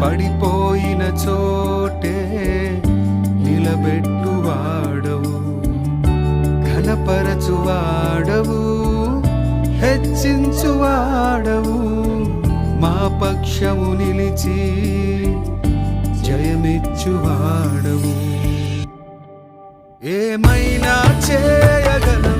పడిపోయిన చోటే నిలబెట్టువాడవు, ఘనపరచువాడవు, హెచ్చించువాడవు, మా పక్షము నిలిచి జయమిచ్చువాడవు. ఏమైనా చేయగలవు